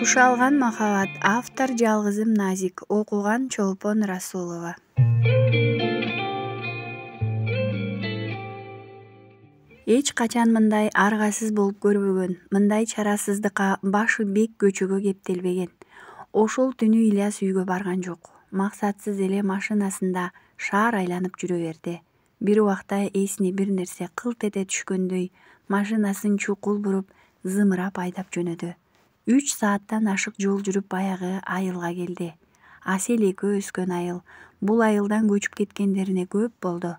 Тушалган махабат. Автор Жалгызым Назик. Окуган Чолпон Расулова. Эч качан мындай аргасыз болуп көрбөгөн, мындай чарасыздыкка башы бек көчөгө кептелбеген. Ошол түнү Ильяс үйгө барган жок. Максатсыз эле машинасында шаар айланып жүрө берди. Бир убакта эсине бир нерсе кылт эте түшкөндөй машинасын чукул буруп, зымырап айдап жөнөдү. 3 сааттан ашык жол жүрүп баягы айылга келди. Асел экөө өскөн айыл. Бул айылдан көчүп кеткендерине көп болду.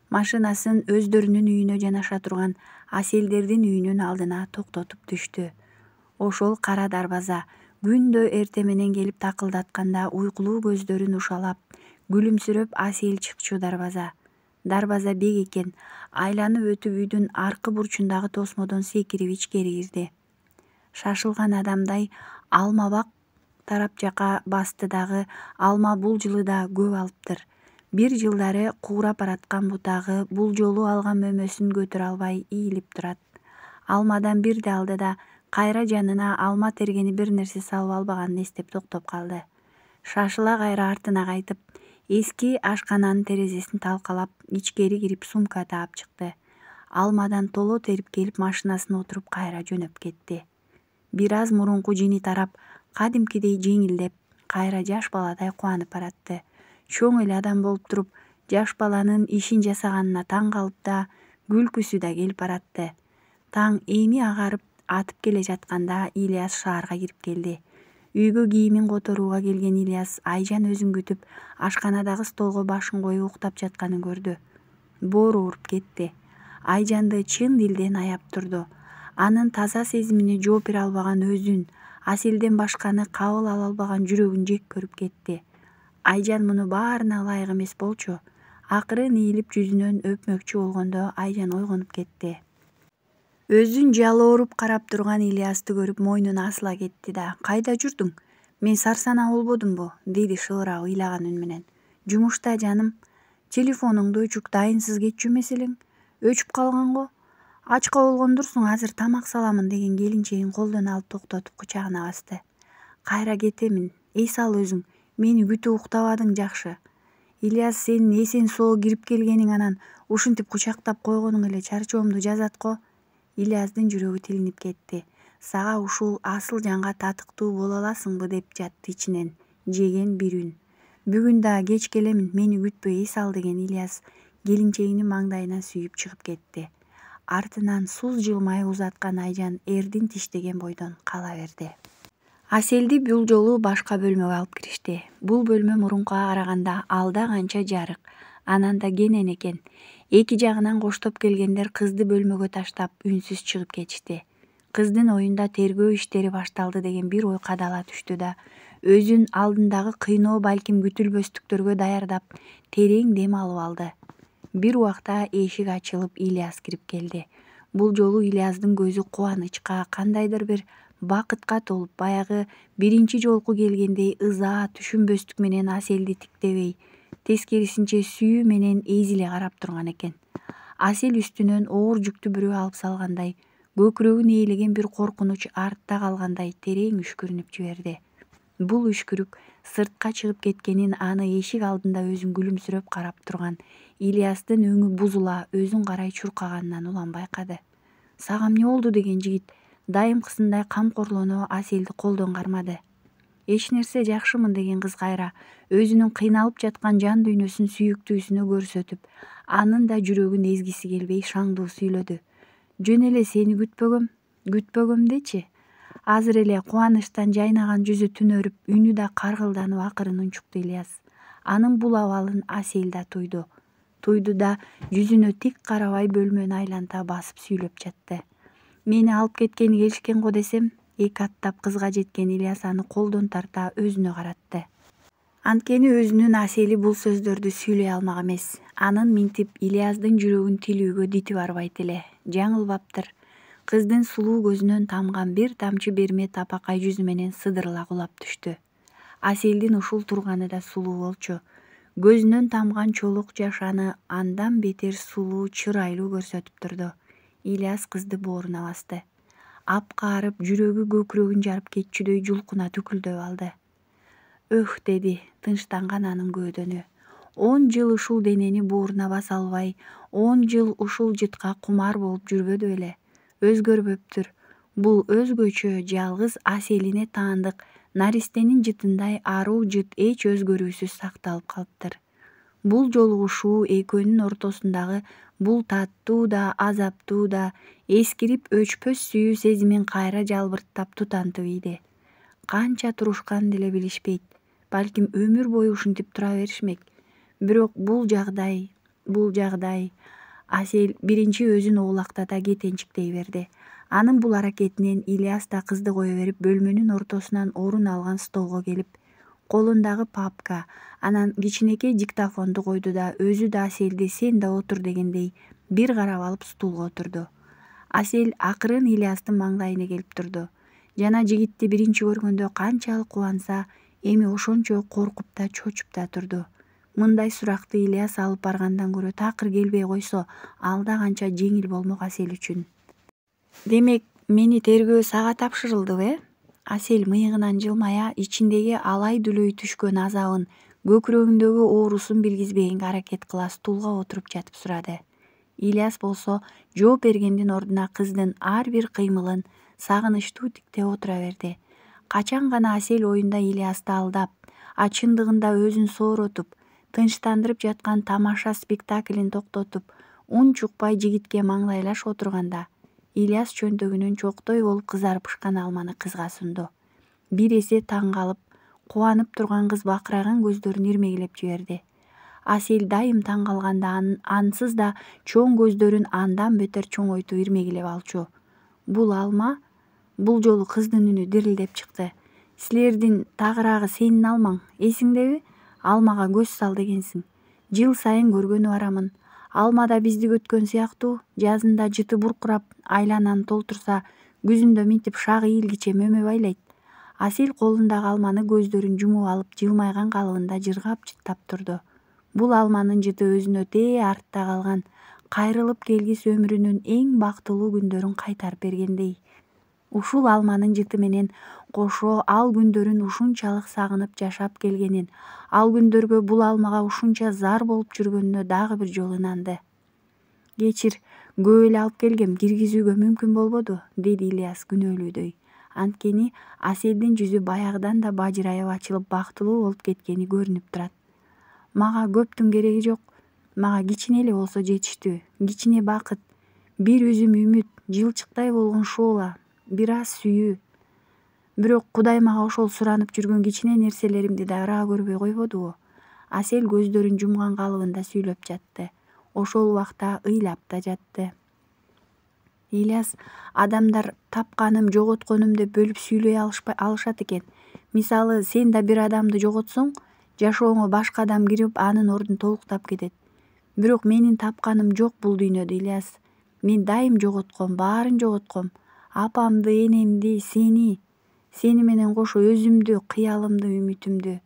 Машинасын өздөрүнүн үйүнө жанаша турган Аселдердин үйүнүн алдына токтотуп түштү. Ошол кара дарбаза күндө эрте менен келип такылдатканда уйкулуу көздөрүн ушалап, күлүмсүрөп Асел чыкчу дарбаза. Дарбаза бек экен, айланып өтүп үйдүн аркы бурчундагы тосмодон секирип ичкери кирди. Шашылган адамдай алма бак тарап жака басты дагы алма бул жылы да көп алыптыр. Бир жылдары куурап бараткан бутагы бул жолу алган мөмөсүн көтөрө албай ийилип турат. Алмадан бирди алды да кайра жанына алма тергени бир нерсе салып албаганын эстеп токтоп калды. Шашыла кайра артына кайтып, эски ашкананын терезесин талкалап, ичкери кирип сумка таап чыкты. Алмадан толо терип келип машинасына отуруп кайра жөнөп кетти. Бир аз мурунку жини тарап, кадимкидей жеңилдеп, кайра жаш баладай кубанып баратты. Чоң эле адам болуп туруп, жаш баланын ишин жасаганына таң калып да, күлкүсү да келип баратты. Таң эми агарып атып келе жатканда Ильяс шаарга кирип келди. Үйгө кийимин которууга келген Ильяс Айжан өзүн күтүп, ашканадагы столго башын коюп уктап жатканын көрдү. Боору уруп кетти. Айжанды чын дилден аяп турду. Анын таза сезимине жооп бере албаган өзүн, Аселден башканы кабыл ала албаган жүрөгүн жек көрүп кетти. Айжан муну баарына ылайык эмес болчу. Акырын ийилип жүзүнөн өпмөкчү болгондо Айжан ойгонуп кетти. Өзүн жалооруп карап турган Ильясты көрүп мойнуна асыла кетти да: "Кайда жүрдүң? Мен сарсанаа болбодумбу?" деди шыбырак ыйлаган үн менен. "Жумушта жаным. Телефонуңду өчүк, дайынсыз кетчү эмес элең. Өчүп калган го. Ачка болгондурсуң, азыр тамак саламын" деген келинчегин колдон алып токтотуп кучагына басты. "Кайра кетемин. Эс ал өзүң. Мени күтүп уктабадың жакшы. Ильяс, сенин эсен соо кирип келгениң анан ушинтип кучактап койгонуң эле чарчоомду жазат го." Ильястын жүрөгү тилинип кетти. Сага ушул асыл жанга татыктуу боло аласыңбы деп жатты ичинен жеген бир үн. "Бүгүн да кеч келемин, мени күтпөй эс ал" деген Ильяс келинчегинин маңдайынан сүйүп чыгып кетти. Артынан суз жылмай узаткан Айжан эрдин тиштеген бойдон кала берди. Аселди бул жолу башка бөлмөгө алып киришти. Бул бөлмө мурункуга караганда алда канча жарык, анан да кенен экен. Эки жагынан коштоп келгендер кызды бөлмөгө таштап үнсүз чыгып кетишти. Кыздын оюнда тергөө иштери башталды деген бир ой кадала түштү да, өзүн алдындагы кыйноо балким күтүлбөстүктөргө даярдап, терең дем алып алды. Бир убакта эшик ачылып, Ильяс кирип келди. Бул жолу Ильястын көзү кубанычка, кандайдыр бир бакытка толуп, баягы биринчи жолку келгендей ыза, түшүнбөстүк менен Аселди тиктебей, тескерисинче сүйүү менен эзиле карап турган экен. Асел үстүнөн оор жүктү бирөө алып салгандай, көкүрөгүн ээлеген бир коркунуч артта калгандай терең үшкүрүнүп жиберди. Бул үшкүрүк сыртка чыгып кеткенин аны эшик алдында өзүн күлүмсүрөп карап турган Ильястын өңү бузула өзүн карай чуркаганынан улам байкады. "Сага эмне болду?" деген жигит дайымкысындай камкорлоно Аселди колдон кармады. "Эч нерсе, жакшымын" деген кыз кайра өзүнүн кыйналып жаткан жан дүйнөсүн сүйүктүүсүнө көрсөтүп, анын да жүрөгүн эзгиси келбей шаңдуу сүйлөдү. "Жөн эле сени күтпөгөм дечи." Азыр эле кубанычтан жайнаган жүзү түнөрүп, үнү да каргылданып акырын унчукту Ильяс. Анын бул абалын Асел да түйдү. Да жүзүнө тик карабай бөлмөнү айланта басып сүйлөп жатты. "Мени алып кеткени келишкен го десем." Эки аттап кызга жеткен Ильяс аны колдон тарта өзүнө каратты. Анткени өзүнүн Асели бул сөздөрдү сүйлөй алмак эмес. Анын минтип Ильястын жүрөгүн тилүүгө дити барбайт эле. Жаңылбаптыр. Кыздын сулуу көзүнөн тамган бир тамчы берме тапакай жүзү менен сыдырыла кулап түштү. Аселдин ушул турганы да сулуу болчу. Көзүнөн тамган чолок жаш аны андан бетер сулуу, чырайлуу көрсөтүп турду. Ильяс кызды бооруна басты. апкаарып, жүрөгү көкүрөгүн жарып кетчүдөй жулкуна түкүлдөп алды. «Өх» деди тынчтанган анын көөдөнү. 10 жыл ушул денени бууруна баса албай, 10 жыл ушул жытка кумар болуп жүрбөдү беле? Өзгөрбөптүр. Бул өзгөчө, жалгыз Аселине таандык наристенин жытындай аруу жыт эч өзгөрүүсүз сакталып калыптыр. Бул жолугушуу экөөнүн ортосундагы бул таттуу да, азаптуу да, эскирип өчпөс сүйүү сезимин кайра жалбырттап тутантып ийди. Канча турушкан деле билишпейт. Балким өмүр бою ушинтип тура беришмек. Бирок бул жагдай Асел биринчи өзүн оолактата кетенчиктей берди. Анын бул аракетинен Ильяс да кызды кое берип, бөлмөнүн ортосунан орун алган столго келип, колундагы папка, анан кичинекей диктофонду койду да өзү да Аселди «сен да отур» дегендей бир карап алып стулга отурду. Асел акырын Ильястын маңдайына келип турду. Жана жигитти биринчи көргөндө канчалык кубанса, эми ошончо коркуп да чочуп да турду. Мындай суракты Ильяс алып баргандан көрө такыр келбей койсо, ал да канча жеңил болмок Асел үчүн. «Демек, мени тергөө сага тапшырылдыбы?» Асел мыйыгынан жылмая, ичиндеги алай дүлөй түшкөн азабын, көкүрөгүндөгү оорусун билгизбегенге аракет кыла стулга отуруп жатып сурады. Ильяс болсо жооп бергендин ордуна кыздын ар бир кыймылын сагынычтуу тиктеп отура берди. Качан гана Асел оюнда Ильясты алдап, чындыгында өзүн сооротуп, тынчтандырып жаткан тамаша спектаклин токтотуп, үн чукпай жигитке маңдайлаш отурганда, Ильяс чөнтөгүнөн чоктой болуп кызарып бышкан алманы кызга сунду. Бир эсе таң калып, кубанып турган кыз бакырайган көздөрүн ирмегилеп жиберди. Асел дайым таң калганда ансыз да чоң көздөрүн андан бетер чоңойтуп ирмегилеп алчу. «Бул алма?» Бул жолу кыздын үнү дирилдеп чыкты. «Силердин тагыраагы сенин алмаң, эсиңдеби? Алмага көз сал дегенсиң. Жыл сайын көргөнү барамын. Алма да бизди көткөн сыяктуу, жазында жыты буркурап, айлананы толтурса, күзүндө минтип шагы ийилгиче мөмө байлайт». Асел колундагы алманы көздөрүн жумуп алып, жылмайган калыбында жыргап жыттап турду. Бул алманын жыты өзүнө тээ артта калган, кайрылып келгис өмүрүнүн эң бактылуу күндөрүн кайтарып бергендей. Ушул алманын жыты менен кошо ал күндөрүн ушунчалык сагынып жашап келгенин, ал күндөргө бул алмага ушунча зар болуп жүргөнүнө дагы бир жолу ынанды. «Кечир, көп эле алып келгем, киргизүүгө мүмкүн болбоду», — деди Ильяс күнөөлүүдөй. Анткени Аселдин жүзү баягыдан да бажырайып ачылып, бактылуу болуп кеткени көрүнүп турат. «Мага көптүн кереги жок. Мага кичине эле болсо жетиштүү. Кичине бакыт, бир үзүм үмүт, жылчыктай болгон шоола, бир аз сүйүү. Бирок Кудай мага ошол суранып жүргөн кичине нерселеримди да ыраа көрбөй койбодубу?» Асел көздөрүн жумган калыбында сүйлөп жатты. Ошол убакта ыйлап да жатты. «Ильяс, адамдар тапканым, жоготконум деп бөлүп сүйлөй алышат экен. Мисалы, сен да бир адамды жоготсоң, жашооңо башка адам кирип, анын ордун толуктап кетет. Бирок менин тапканым жок бул дүйнөдө, Ильяс. Мен дайым жоготком, баарын жоготком. Апамды, энемди, сени менен кошо өзүмдү, кыялымды, үмүтүмдү,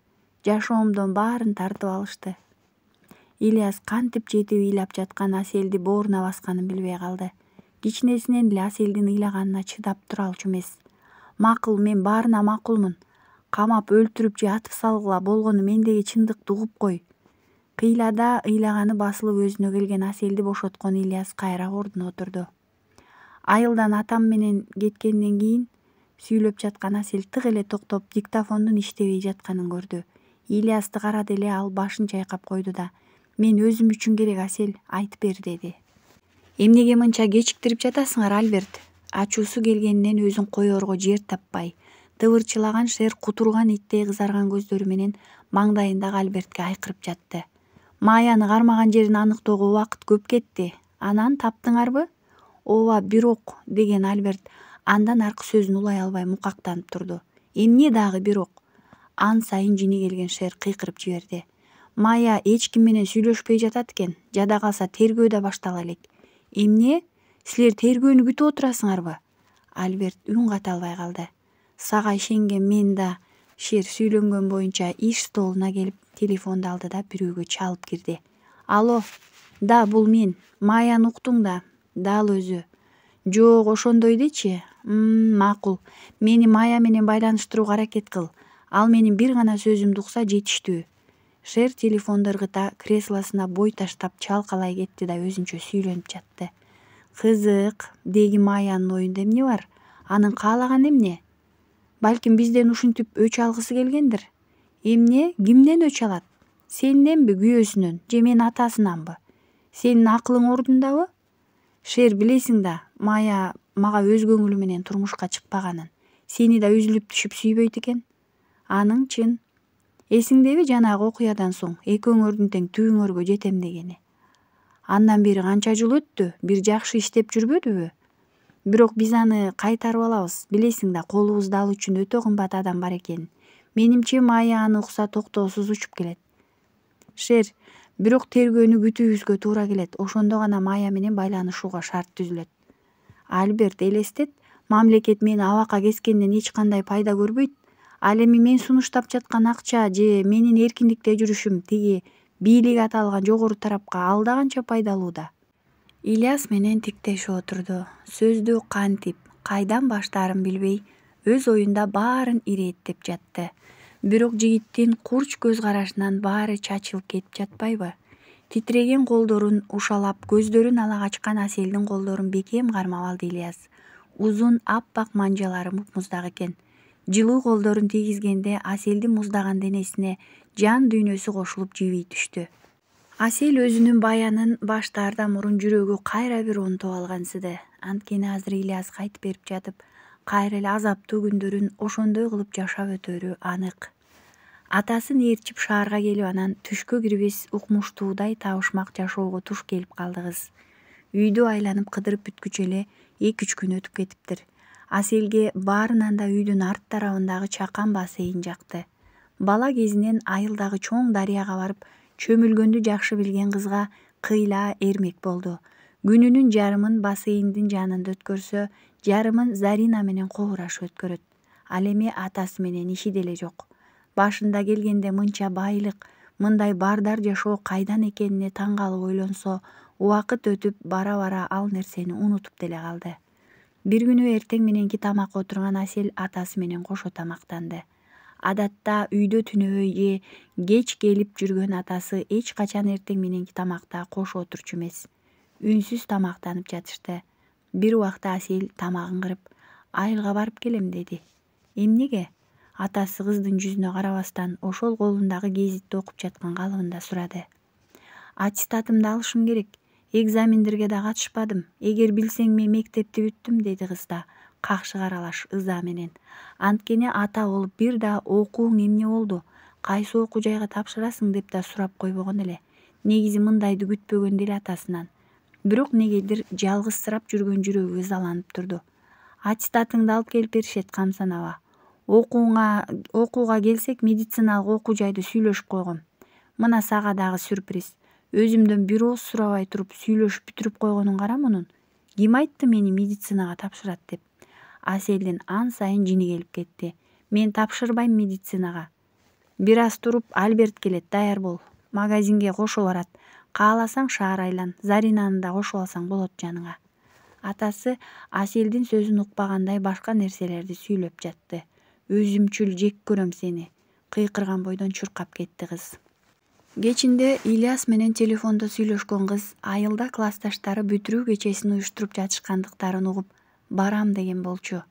жашоомдон баарын тартып алышты». Ильяс кантип жетип ыйлап жаткан Аселди бооруна басканын билбей калды. Кичинесинен эле Аселдин ыйлаганына чыдап тура алчу эмес. «Макул, мен баарына макулмун. Камап, өлтүрүп же атып салгыла болгону мендеги чындыкты угуп кой». Кыйлада ыйлаганы басылып өзүнө келген Аселди бошоткон Ильяс кайра ордуна отурду. «Айылдан атам менен кеткенден кийин», — сүйлөп жаткан Асел тык эле токтоп, диктофондун иштебей жатканын көрдү. Ильясты карады эле, ал башын чайкап койду да: «Мен өзүм үчүн керек, Асел, айтып бер», — деди. «Эмнеге мынча кечиктирип жатасыңар, Альберт?» Ачуусу келгенинен өзүн коерго жер таппай, тыбырчылаган шер кутурган иттей кызарган көздөрү менен маңдайындагы Альбертке айкырып жатты. «Маяны кармаган жерин аныктоого убакыт көп кетти. Анан таптыңарбы?» «Ооба, бирок», — деген Альберт андан аркы сөзүн улай албай мукактанып турду. «Эмне дагы бирок?» Ан сайын жини келген шер кыйкырып жиберди. «Мая эч ким менен сүйлөшпөй жатат экен. Жада калса тергөө да баштала элек». «Эмне? Силер тергөөнү күтүп отурасыңарбы?» Альберт үн ката албай калды. «Сага ишенген мен да», — шер сүйлөнгөн боюнча иш столуна келип телефонду алды да бирөөгө чалып кирди. «Алло, да, бул мен. Маяны уктуң да?» «Дал өзү. Жок, ошондой дечи. Макул. Мени Майя менен байланыштырууга аракет кыл. Ал менин бир гана сөзүмдү укса жетиштүү. Шер телефонду ыргыта креслосуна бой таштап чалкалай кетти да өзүнчө сүйлөнүп жатты. Кызык, деги Майянын оюнда эмне бар? Анын каалаганы эмне? Балким бизден ушинтип өч алгысы келгендир. Эмне? Кимден өч алат? Сенденби, күйөөсүнөн, же менин атасынанбы? Сенин акылың ордундабы? Шер, билесиң да, Майя мага өз көңүлү менен турмушка чыкпаганын. Сени да үзүлүп түшүп сүйбөйт экен. Аның чын. Эсиңдеби жанагы окуядан соң экөөңөрдүн тең түбүңөргө жетем дегени? Андан бери канча жыл өттү, бир жакшы иштеп жүрбөдүбү? Бирок биз аны кайтарып алабыз. Билесиң да, колубузду ал үчүн өтө кымбат адам бар экен. Менимче Майя аны укса токтоосуз учуп келет. Шер, бирок тергөөнү күтүүбүзгө туура келет. Ошондо гана Майя менен байланышууга шарт түзүлөт. Альберт, элестет, мамлекет мени абакка кескенден эч кандай пайда көрбөйт. Ал эми мен сунуштап жаткан акча же менин эркиндикте жүрүшүм тиги бийлик аталган жогору тарапка ал да канча пайдалуу да. Ильяс менен тиктешип отурду. Сөздү кантип, кайдан баштаарын билбей, өз оюнда баарын ирээттеп жатты. Бирок жигиттин курч көз карашынан баары чачылып кетип жатпайбы? Титиреген колдорун ушалап, көздөрүн ала качкан Аселдин колдорун бекем кармап алды Ильяс. Узун аппак манжалары муп-муздак экен. Жылуу колдорун тийгизгенде Аселдин муздаган денесине жан дүйнөсү кошулуп жибий түштү. Асел өзүнүн баянын баштаардан мурун жүрөгү кайра бир онтоп алгансыды. Анткени азыр Ильяс кайтып берип жатып, кайра эле азаптуу күндөрүн ошондой кылып жашап өтөрү анык. Атасын ээрчип шаарга келип анан түшкө кирбес укмуштуудай табышмак жашоого туш келип калды кыз. Үйдү айланып кыдырып бүткүчө эле 2-3 күн өтүп кетиптир. Аселге баарынан да үйдүн арт тарабындагы чакан бассейн жакты. Бала кезинен айылдагы чоң дарыяга барып чөмүлгөндү жакшы билген кызга кыйла эрмек болду. Күнүнүн жарымын бассейндин жанында өткөрсө, жарымын Зарина менен кобурашып өткөрөт. Ал эми атасы менен иши деле жок. Башында келгенде мынча байлык, мындай бардар жашоо кайдан экенине таң калып ойлонсо, убакыт өтүп бара-бара ал нерсени унутуп деле калды. Бир күнү эртең мененки тамакка отурган Асел атасы менен кошо тамактанды. Адатта үйдө түнөбөй же кеч келип жүргөн атасы эч качан эртең мененки тамакта кошо отурчу эмес. Үнсүз тамактанып жатышты. Бир убакта Асел тамагын кырып, айылга барып келем деди. Эмнеге? Атасы кыздын жүзүнө карабастан ошол колундагы гезитти окуп жаткан калыбында сурады. Аттестатымды алышым керек. Экзамендерге да катышпадым. Эгер билсең мен мектепти бүттүм, деди кыз да какшык аралаш ыза менен. Анткени ата болуп бир да окууң эмне болду? Кайсы окуу жайга тапшырасың деп да сурап койбогон эле. Негизи мындайды күтпөгөн деле атасынан. Бирок негедир жалгызсырап жүргөн жүрөгү ызаланып турду. Аттестатыңды алып келип беришет, камсанаба. Окууга келсек, медициналык окуу жайды сүйлөшүп койгом. Мына сага дагы сюрприз. Өзүмдөн бир ооз сурабай туруп сүйлөшүп бүтүрүп койгонун кара мунун. Ким айтты мени медицинага тапшырат деп? Аселдин ан сайын жини келип кетти. Мен тапшырбайм медицинага. Бир аз туруп Альберт келет, даяр бол. Магазинге кошо барат. Кааласаң шаар айлан. Заринаны да кошуп алсаң болот жаныңа. Атасы Аселдин сөзүн укпагандай башка нерселерди сүйлөп жатты. Өзүмчүл жек көрөм сени. Кыйкырган бойдон чуркап кетти кыз. Кечинде Ильяс менен телефондо сүйлөшкөн кыз айылда классташтары бүтүрүү кечесин уюштуруп жатышкандыктарын угуп барам деген болчу.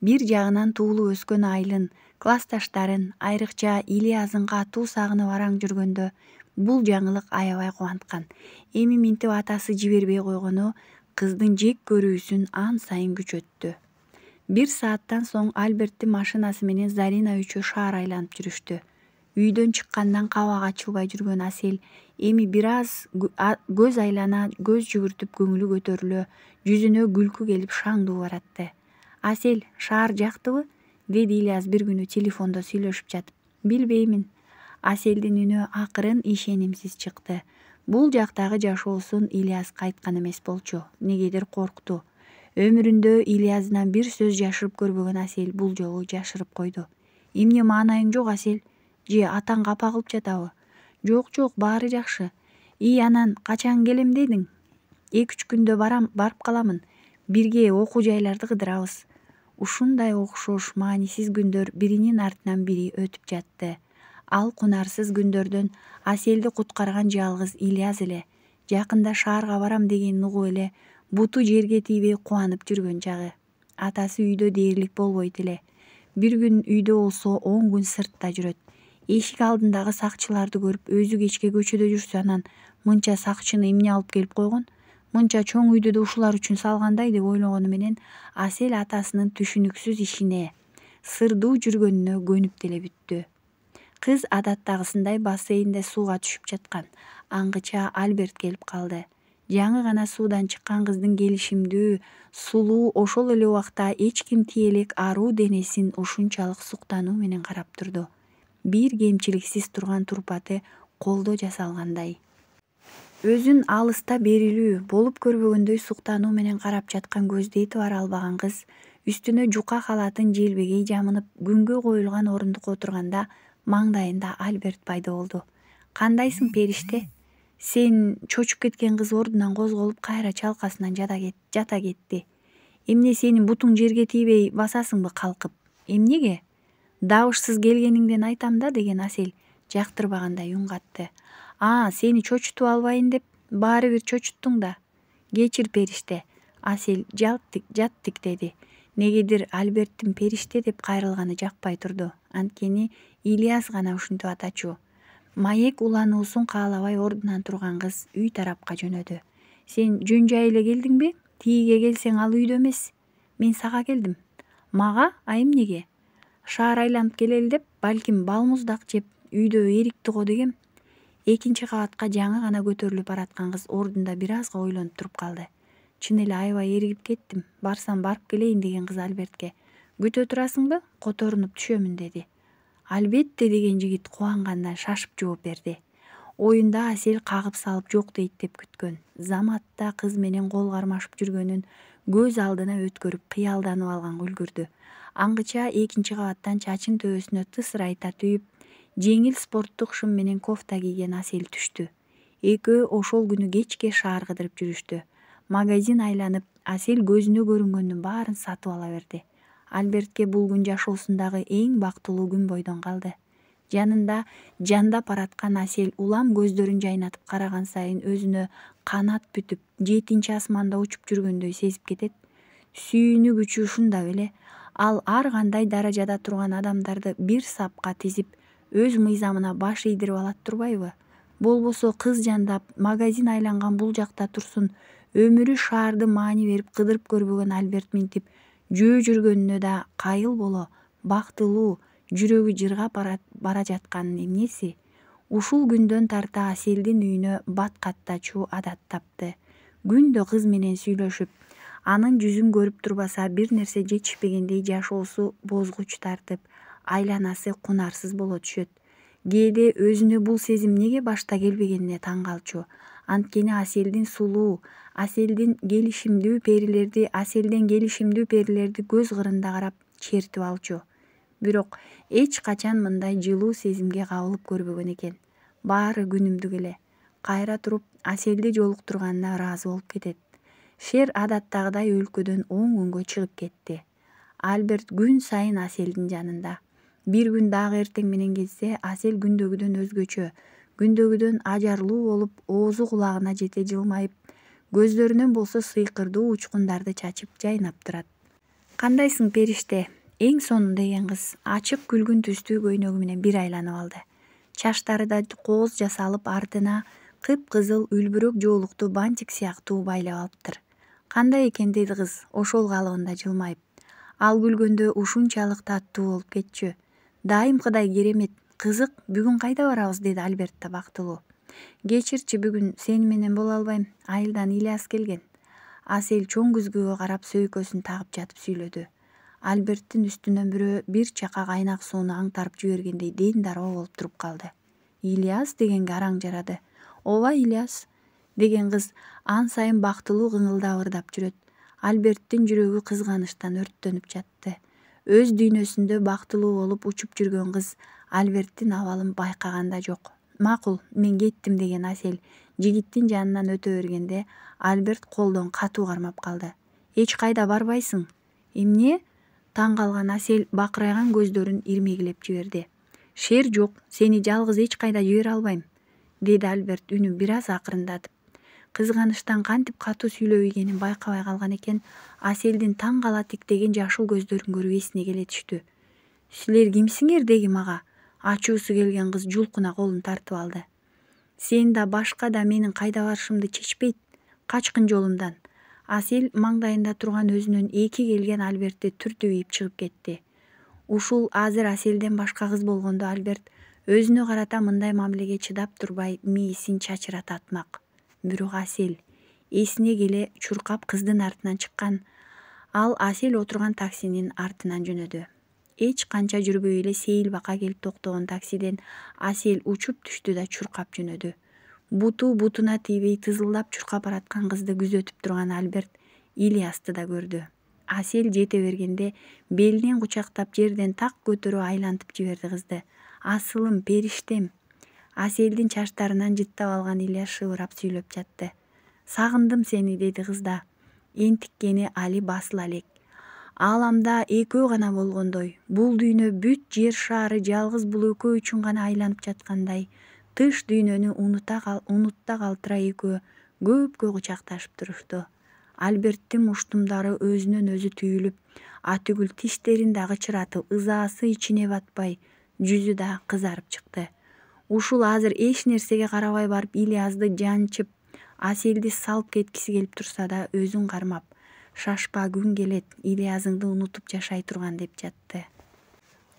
Бир жагынан туулуп өскөн айылын, классташтарын, айрыкча Ильясын катуу сагынып араң жүргөндө бул жаңылык аябай кубанткан. Эми минтип атасы жибербей койгону кыздын жек көрүүсүн ан сайын күчөттү. 1 сааттан соң Альберттин машинасы менен Зарина үчөө шаар айланып жүрүштү. Үйдөн чыккандан кабак ачылбай жүргөн Асел эми бир аз көз айлана, көз жүгүртүп көңүлү көтөрүлө, жүзүнө күлкү келип шаңдуу баратты. Асел, шаар жактыбы? Деди Ильяс бир күнү телефондо сүйлөшүп жатып. Билбеймин. Аселдин үнү акырын ишенимсиз чыкты. Бул жактагы жашоосун Ильяс кайткан эмес болчу. Негедир коркту. Өмүрүндө Ильяздан бир сөз жашырып көрбөгөн Асел бул жолу жашырып койду. Эмне маанайың жок, Асел? Же атаң капа кылып жатабы? Жок, баары жакшы. Анан качан келем дедиң? 2-3 күндө барып каламын. бирге окуу жайларды кыдырабыз. Ушундай окшош маанисиз күндөр биринин артынан бири өтүп жатты. Ал кунарсыз күндөрдөн Аселди куткарган жалгыз Ильяс эле. Жакында шаарга барам дегенин угуп эле буту жерге тийбей кубанып жүргөн чагы. Атасы үйдө дээрлик болбойт эле. Бир күн үйдө болсо 10 күн сыртта жүрөт. Эшик алдындагы сакчыларды көрүп өзү кечке көчөдө жүрсө анан мынча сакчыны эмне алып келип койгон? Мынча чоң үйдү да ушулар үчүн салгандай деп ойлогону менен Асел атасынын түшүнүксүз ишине, сырдуу жүргөнүнө көнүп деле бүттү. Кыз адаттагысындай бассейнде сууга түшүп жаткан. Аңгыча Альберт келип калды. Жаңы гана суудан чыккан кыздын келишимдүү, сулуу, ошол эле убакта эч ким тие элек аруу денесин ушунчалык суктануу менен карап турду. Бир кемчиликсиз турган турпаты колдо жасалгандай. Өзүн алыста берилүү, болуп көрбөгөндөй суктануу менен карап жаткан көздү этип ара албаган кыз үстүнө жука халатын желбегей жамынып күнгө коюлган орундукка отурганда маңдайында Альберт пайда болду. «Кандайсың, периште?» Сен чочуп кеткен кыз ордунан козголуп кайра чалкасынан жата кетти. «Эмне сенин бутуң жерге тийбей басасыңбы калкып? Эмнеге?» «Дабышсыз келгениңден айтам да», деген Асел жактырбагандай үн катты. Сени чочутуп албайын деп баары бир чочуттуң да. Кечир, периште. Асел жат тиктеди. Негедир Альберттин периште деп кайрылганы жакпай турду. Анткени Ильяс гана ушинтип атачу. Маек улануусун каалабай ордунан турган кыз үй тарапка жөнөдү. «Сен жөн жай эле келдиңби? Тигиге келсең ал үйдө эмес. Мен сага келдим». «Мага? Эмнеге?» «Шаар айланып келели деп, балким бал муздак жеп үйдө эрикти го дегем». Экинчи кабатка жаңы гана көтөрүлүп бараткан кыз ордунда бир азга ойлонуп туруп калды. «Чын эле аябай эригип кеттим. Барсам барып келейин», деген кыз Альбертке. «Күтө турасыңбы? Которунуп түшөмүн», деди. «Албетте», деген жигит кубангандан шашып жооп берди. Оюнда Асел кагып салып жок дейт деп күткөн. Заматта кыз менен кол кармашып жүргөнүн көз алдына өткөрүп кыялданып алганга үлгүрдү. Аңгыча экинчи кабаттан чачын төбөсүнө тысырайта түйүп, жеңил спорттук шым менен кофта кийген Асел түштү. Экөө ошол күнү кечке шаар кыдырып жүрүштү. Магазин айланып, Асел көзүнө көрүнгөндүн баарын сатып ала берди. Альбертке бул күн жашоосундагы эң бактылуу күн бойдон калды. Жанында жандап бараткан Асел улам көздөрүн жайнатып караган сайын өзүнө канат бүтүп, 7 асманда учуп жүргөндөй сезип кетет. Сүйүүнү күчү ушунда беле. Ал ар кандай даражада турган адамдарды бир сапка тизип, өз мыйзамына баш ийдирип алат турбайбы? Болбосо кыз жандап, магазин айланган бул жакта турсун, өмүрү шаарды маани берип кыдырып көрбөгөн Альберт минтип жөө жүргөнүнө да кайыл боло, бактылуу, жүрөгү жыргап бара жатканын эмнеси? Ушул күндөн тарта Аселдин үйүнө бат каттачу адат тапты. Күндө кыз менен сүйлөшүп, анын жүзүн көрүп турбаса бир нерсе жетишпегендей жашоосу бозгуч тартып, айланасы кунарсыз боло түшөт. Кээде өзүнө бул сезим неге башта келбегенине таң калчу. Анткени Аселден келишимдүү перилерди көз кырында карап чертип алчу. Бирок эч качан мындай жылуу сезимге кабылып көрбөгөн экен. Баары күнүмдүк эле. Кайра туруп Аселди жолуктурганына ыраазы болуп кетет. Шер адаттагыдай өлкөдөн 10 күнгө чыгып кетти. Альберт күн сайын Аселдин жанында. Бир күн дагы эртең менен келсе, Асел күндөгүдөн өзгөчө, күндөгүдөн ажарлуу болуп, оозу кулагына жете жылмайып, көздөрүнөн болсо сыйкырдуу учкундарды чачып жайнап турат. «Кандайсың, периште?» Эң сонун деген кыз ачык күлгүн түстүү көйнөгү менен бир айланып алды. Чаштары да кооз жасалып, артына кыпкызыл үлбүрөк жоолукту бантик сыяктуу байлап алыптыр. «Кандай экен?» деди кыз ошол калыбында жылмайып. Ал күлгөндө ушунчалык таттуу болуп кетчү. «Дайымкыдай керемет. Кызык, бүгүн кайда барабыз?» деди Альберт да бактылуу. «Кечирчи, бүгүн сени менен боло албайм. Айылдан Ильяс келген». Асел чоң күзгүгө карап сөйкөсүн тагып жатып сүйлөдү. Альберттин үстүнөн бирөө бир чака кайнак сууну аңтарып жибергендей ден дароо болуп туруп калды. «Ильяс?» дегенге араң жарады. «Ооба, Ильяс», деген кыз ан сайын бактылуу кыңылдап ырдап жүрөт. Альберттин жүрөгү кызганычтан өрттөнүп жатты. Өз дүйнөсүндө бактылуу болуп учуп жүргөн кыз Альберттин абалын байкаган да жок. «Макул, мен кеттим», деген Асел жигиттин жанынан өтө бергенде Альберт колдон катуу кармап калды. Эч кайда барбайсың? Эмне? Таң калган Асель бакырайган көздөрүн ирмегилеп жиберди. Шер жок, сени жалгыз эч кайда жибере албайм, деди Альберт үнүн бир аз акырындатып. Кызганычтан кантип катуу сүйлөбөгенин байкабай калган экен, Аселдин таң кала тиктеген жашыл көздөрүн көрүп эсине келе түштү. Силер кимсиңер деги мага? Ачуусу келген кыз жулкуна колун тартып алды. Сен да башка да менин кайда барышымды чечпейт. Качкын жолумдан. Асель маңдайында турган өзүнөн эки келген Альбертти түртүп чыгып кетти. Ушул азыр Аселден башка кыз болгондо Альберт өзүнө карата мындай мамилеге чыдап турбай мээсин чачырата атмак. Бирок Асель эсине келе чуркап кыздын артынан чыккан. Ал Асель отурган таксинин артынан жөнөдү. Эч канча жүрбөй эле Сейил бака келип токтогон таксиден Асель учуп түштү да чуркап жөнөдү. Буту бутуна тийбей тызылдап чуркап бараткан кызды күзөтүп турган Альберт Ильясты да көрдү. Асель жете бергенде белинен кучактап жерден так көтөрүп айлантып жиберди кызды. Асылым, периштем. Аселдин чачтарынан жыттап алган Ильяс шыбырап сүйлөп жатты. Сагындым сени, деди кыз да. Энтиккени али басыла элек. Ааламда экөө гана болгондой, бул дүйнө бүт жер шаары жалгыз бул экөө үчүн гана айланып жаткандай, тыш дүйнөнү унутта калтыра экөө көпкө кучакташып турушту. Альберттин муштумдары өзүнөн өзү түйүлүп, атүгүл тиштерин да кычыратып, ызаасы ичине батпай, жүзү да кызарып чыкты. Ушул азыр эч нерсеге карабай барып Ильязды жанчып, Аселди салып кеткиси келип турса да өзүн кармап, шашпа, күн келет, Ильязыңды унутуп жашай турган деп жатты.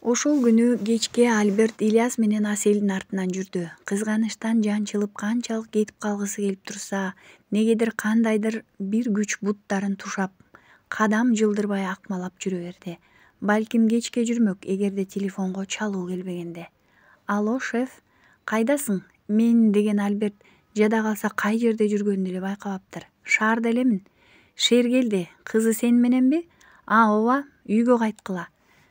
Ошол күнү кечке Альберт Ильяс менен Аселдин артынан жүрдү. Кызганычтан жанчылып канчалык кетип калгысы келип турса, негедир кандайдыр бир күч буттарын тушап, кадам жылдырбай акмалап жүрө берди. Балким кечке жүрмөк, эгерде телефонго чалуу келбегенде. Алло, шеф, кайдасың? Мен деген Альберт жада калса кай жерде жүргөнүн эле байкабаптыр. Шаарда элемин. Шер келди, кызы сени мененби? Ооба, үйгө кайткыла.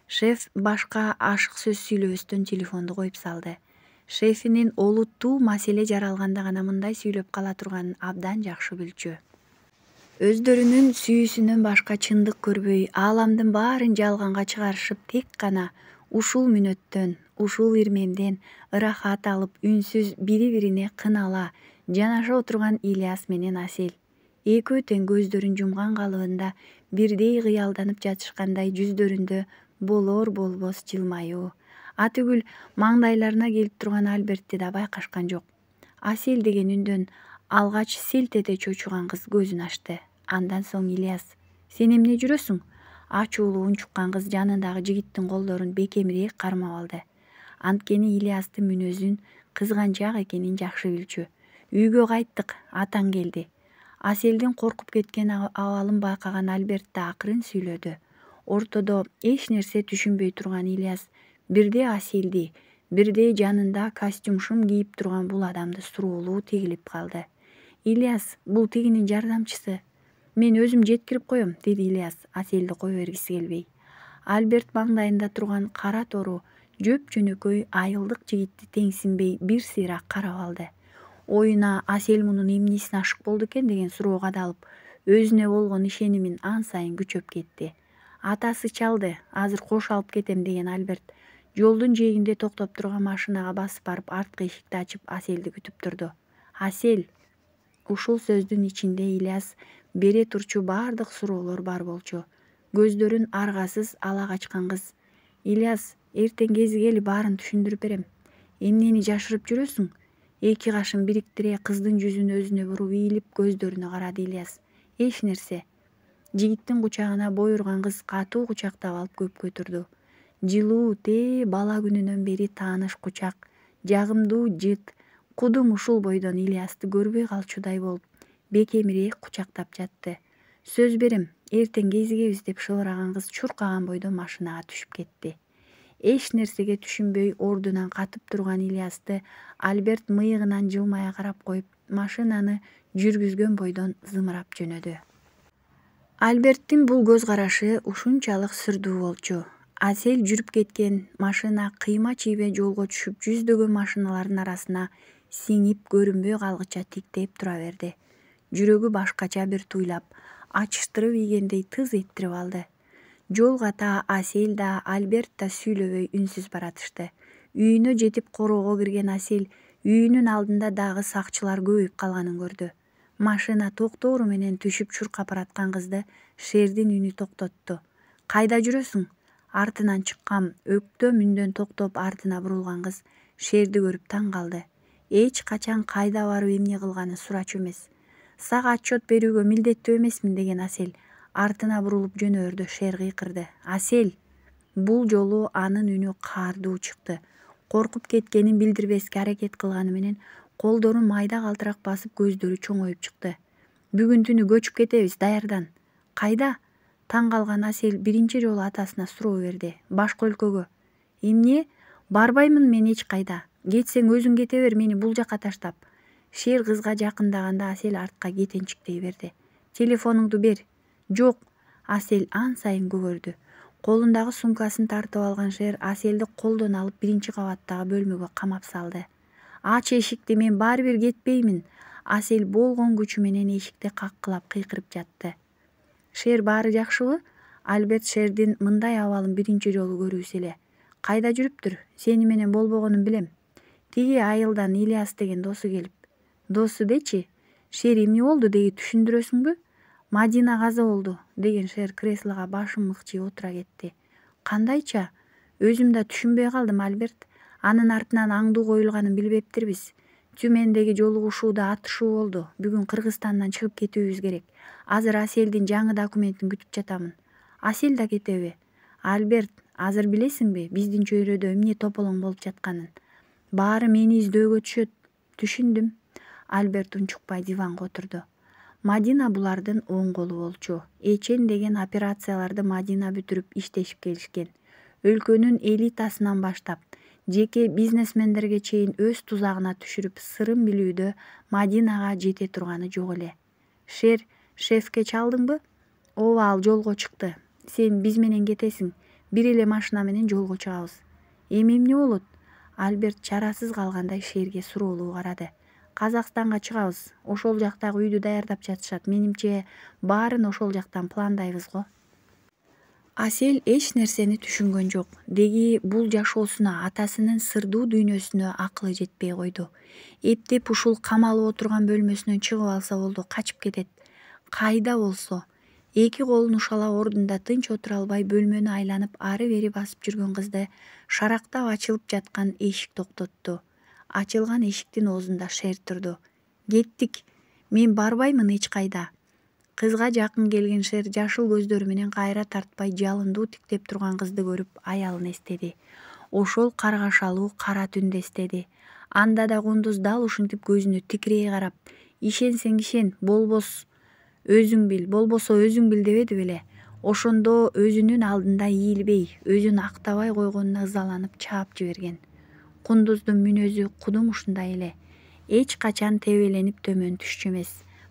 Шеф башка ашык сөз сүйлөбөстөн телефонду коюп салды. Шефинин олуттуу маселе жаралганда гана мындай сүйлөп кала турганын абдан жакшы билчү. Өздөрүнүн сүйүүсүнөн башка чындык көрбөй, ааламдын баарын жалганга чыгарышып, тек гана ушул мүнөттөн, ушул ирмемден ырахат алып, үнсүз бири-бирине кынала, жанаша отурган Ильяс менен Асель. Экөө тең көздөрүн жумган калыбында бирдей кыялданып жатышкандай жүздөрүндө болор болбос жылмаюу. Атүгүл маңдайларына келип турган Альбертти да байкашкан жок. Асель деген үндөн алгач селт эте чочуган кыз көзүн ачты. Андан соң Ильяс: сен эмне жүрөсүң? Ачуулуу унчуккан кыз жанындагы жигиттин колдорун бекемирээк кармап алды. Анткени Ильястын мүнөзүн кызганчаак экенин жакшы билчү. Үйгө кайттык, атаң келди. Аселдин коркуп кеткен абалын байкаган Альберт да акырын сүйлөдү. Ортодо эч нерсе түшүнбөй турган Ильяс бирде Аселди, бирде жанында костюм-шым кийип турган бул адамды суроолуу тигилип калды. Ильяс, бул тигинин жардамчысы. Мен өзүм жеткирип коем, деди Ильяс, Аселди кое бергиси келбей. Альберт маңдайында турган кара тору, жөп-жөнөкөй айылдык жигитти теңсинбей бир сыйра карап алды. Оюна Асель мунун эмнесине ашык болду экен деген суроо кадалып, өзүнө болгон ишенимин ан сайын күчөп кетти. Атасы чалды, азыр кош алып кетем деген Альберт жолдун жээгинде токтоп турган машинага басып барып арткы эшикти ачып Аселди күтүп турду. Асель. Ушул сөздүн ичинде Ильяс бере турчу бардык суроолор бар болчу. Көздөрүн аргасыз ала качкан кыз. Ильяс, эртең кези кели баарын түшүндүрүп берем. Эмнени жашырып жүрөсүң? Эки кашын бириктире кыздын жүзүн өзүнө буруп ийилип көздөрүнө карады Ильяс. Эч нерсе. Жигиттин кучагына бой урган кыз катуу кучактап алып көпкө турду. Жылуу, бала күнүнөн бери тааныш кучак, жагымдуу жыт, кудум ушул бойдон Ильясты көрбөй калчудай болуп, бекемирээк кучактап жатты. Сөз берем, эртең кезигебиз, деп шыбыраган кыз чуркаган бойдон машинага түшүп кетти. Эч нерсеге түшүнбөй ордунан катып турган Ильясты Альберт мыйыгынан жылмая карап коюп, машинаны жүргүзгөн бойдон зымырап жөнөдү. Альберттин бул көз карашы ушунчалык сүрдүү болчу. Асель жүрүп кеткен машина кыйма чийбе жолго түшүп, жүздөгөн машиналардын арасына сиңип көрүнбөй калгыча тиктеп тура берди. жүрөгү башкача бир туйлап, ачыштырып ийгендей тыз эттирип алды. Жолго та Асель да Альберт да сүйлөбөй үнсүз баратышты. Үйүнө жетип короого кирген Асель үйүнүн алдында дагы сакчылар көбөйүп калганын көрдү. Машина токтоору менен түшүп чуркап бараткан кызды Шердин үнү токтотту. Кайда жүрөсүң? Артынан чыккан өктөм үндөн токтоп артына бурулган кыз Шерди көрүп таң калды. Эч качан кайда барып эмне кылганы сурачу эмес. Сага отчет берүүгө милдеттүү эмесмин деген Асель артына бурулуп жөнөөрдө Шер кыйкырды. Асель! Бул жолу анын үнү каардуу чыкты. Коркуп кеткенин билдирбеске аракет кылганы менен колдорун майда калтырак басып көздөрү чоңоюп чыкты. Бүгүн түнү көчүп кетебиз, даярдан. Кайда? Таң калган Асель биринчи жолу атасына суроо берди. Башка өлкөгө. Эмне? Барбаймын мен эч кайда. Кетсең өзүң кете бер, мени бул жака таштап. Шер кызга жакындаганда Асель артка кетенчиктей берди. Телефонуңду бер. Жок. Асель ан сайын көгөрдү. Колундагы сумкасын тартып алган Шер Аселди колдон алып биринчи кабаттагы бөлмөгө камап салды. Ач эшикти, мен баары бир кетпеймин. Асель болгон күчү менен эшикти каккылап кыйкырып жатты. Шер, баары жакшыбы? Альберт Шердин мындай абалын биринчи жолу көрүүсү эле. Кайда жүрүптүр? Сени менен болбогонун билем. Тиги айылдан Ильяс деген досу келип. Досу дечи? Шер, эмне болду деги түшүндүрөсүңбү? Мадина каза болду деген Шер креслого башын мыкчый отура кетти. Кандайча? Өзүм да түшүнбөй калдым, Альберт. Анын артынан аңдуу коюлганын билбептирбиз. Тюмендеги жолугушууда атышуу болду. Бүгүн Кыргызстандан чыгып кетүүбүз керек. Азыр Аселдин жаңы документин күтүп жатамын. Асель да кетеби? Альберт, азыр билесиңби биздин чөйрөдө эмне тополоң болуп жатканын? Баары мени издөөгө түшөт. Түшүндүм. Альберт унчукпай диванга отурду. Мадина булардын оң колу болчу. Эчен деген операцияларды Мадина бүтүрүп иштешип келишкен. Өлкөнүн элитасынан баштап жеке бизнесмендерге чейин өз тузагына түшүрүп сырын билүүдө Мадинага жете турганы жок эле. Шер, шефке чалдыңбы? Ооба, ал жолго чыкты. Сен биз менен кетесиң. Бир эле машина менен жолго чыгабыз. Эми эмне болот? Альберт чарасыз калгандай Шерге суроолуу карады. Казакстанга чыгабыз. Ошол жактагы үйдү даярдап жатышат. Менимче баарын ошол жактан пландайбыз го. Асель эч нерсени түшүнгөн жок. Деги бул жашоосуна, атасынын сырдуу дүйнөсүнө акылы жетпей койду. Эптеп ушул камалып отурган бөлмөсүнөн чыгып алса болду, качып кетет. Кайда болсо. Эки колун ушала ордунда тынч отура албай бөлмөнү айланып ары-бери басып жүргөн кызды шарактап ачылып жаткан эшик токтотту. Ачылган эшиктин оозунда Шер турду. Кеттик. Мен барбаймын эч кайда. Кызга жакын келген Шер жашыл көздөрү менен кайра тартпай жалындуу тиктеп турган кызды көрүп аялын эстеди. Ошол каргашалуу кара түндү эстеди. Анда да кундуз дал ушинтип көзүнө тикирей карап, ишенсең ишен, болбосо өзүң бил дебеди беле. Ошондо өзүнүн алдында ийилбей, өзүн актабай койгонуна ызаланып чаап жиберген. Кундуздун мүнөзү кудум ушундай эле. Эч качан тебеленип төмөн түшчү эмес.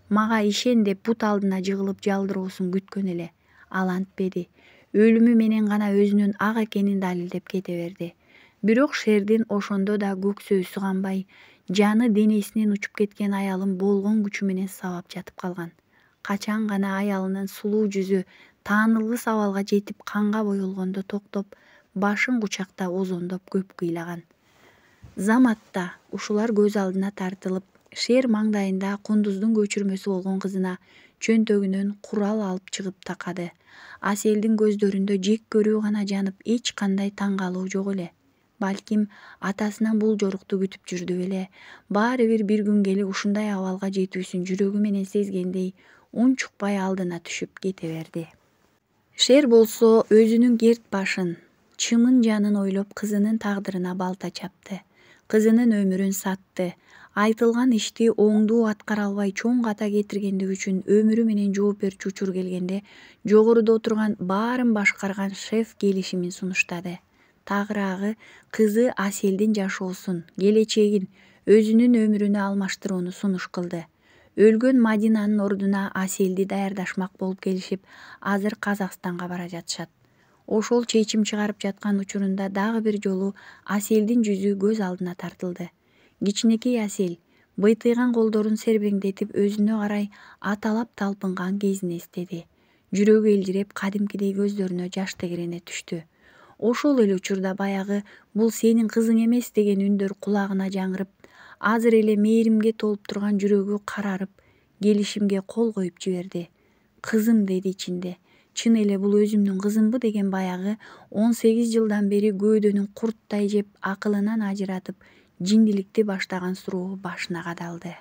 Мага ишен деп бут алдына жыгылып жалдыроосун күткөн эле. Ал антпеди. Өлүмү менен гана өзүнүн ак экенин далилдеп кете берди. Бирок Шердин ошондо да көксөөсү канбай, жаны денесинен учуп кеткен аялын болгон күчү менен сабап жатып калган. Качан гана аялынын сулуу жүзү таанылгыс абалга жетип канга боелгондо токтоп, башын кучактап озондоп көп кыйлаган. Заматта ушулар көз алдына тартылып, Шер маңдайында кундуздун көчүрмөсү болгон кызына чөнтөгүнөн курал алып чыгып такады. Аселдин көздөрүндө жек көрүү гана жанып, эч кандай таң калуу жок эле. Балким атасынан бул жорукту күтүп жүрдү беле. Баары бир күн келип ушундай абалга жетүүсүн жүрөгү менен сезгендей, унчукпай алдына түшүп кете берди. Шер болсо өзүнүн керт башын, чымын жанын ойлоп кызынын тагдырына балта чапты. Кызынын өмүрүн сатты. Айтылган ишти оңдуу аткара албай чоң ката кетиргендиги үчүн өмүрү менен жооп берчү учур келгенде жогоруда отурган баарын башкарган шеф келишимин сунуштады. Тагыраагы кызы Аселдин жашоосун, келечегин, өзүнүн өмүрүнө алмаштырууну сунуш кылды. Өлгөн Мадинанын ордуна Аселди даярдашмак болуп келишип, азыр Казакстанга бара жатышат. Ошол чечим чыгарып жаткан учурунда дагы бир жолу Аселдин жүзү көз алдына тартылды. Кичинекей Асель, Быйтыйган колдорун сербеңдетип өзүнө карай аталап талпынган кезин эстеди. Жүрөгү элжиреп, кадимкидей көздөрүнө жаш тегерене түштү. Ошол эле учурда баягы «бул сенин кызың эмес» деген үндөр кулагына жаңырып, азыр эле мээримге толуп турган жүрөгү карарып, келишимге кол коюп жиберди. «Кызым» деди ичинде. Чын эле бул өзүмдүн кызымбы деген баягы 18 жылдан бери көөдөнүн курттай жеп, акылынан ажыратып, жиндиликти баштаган суроо башына кадалды.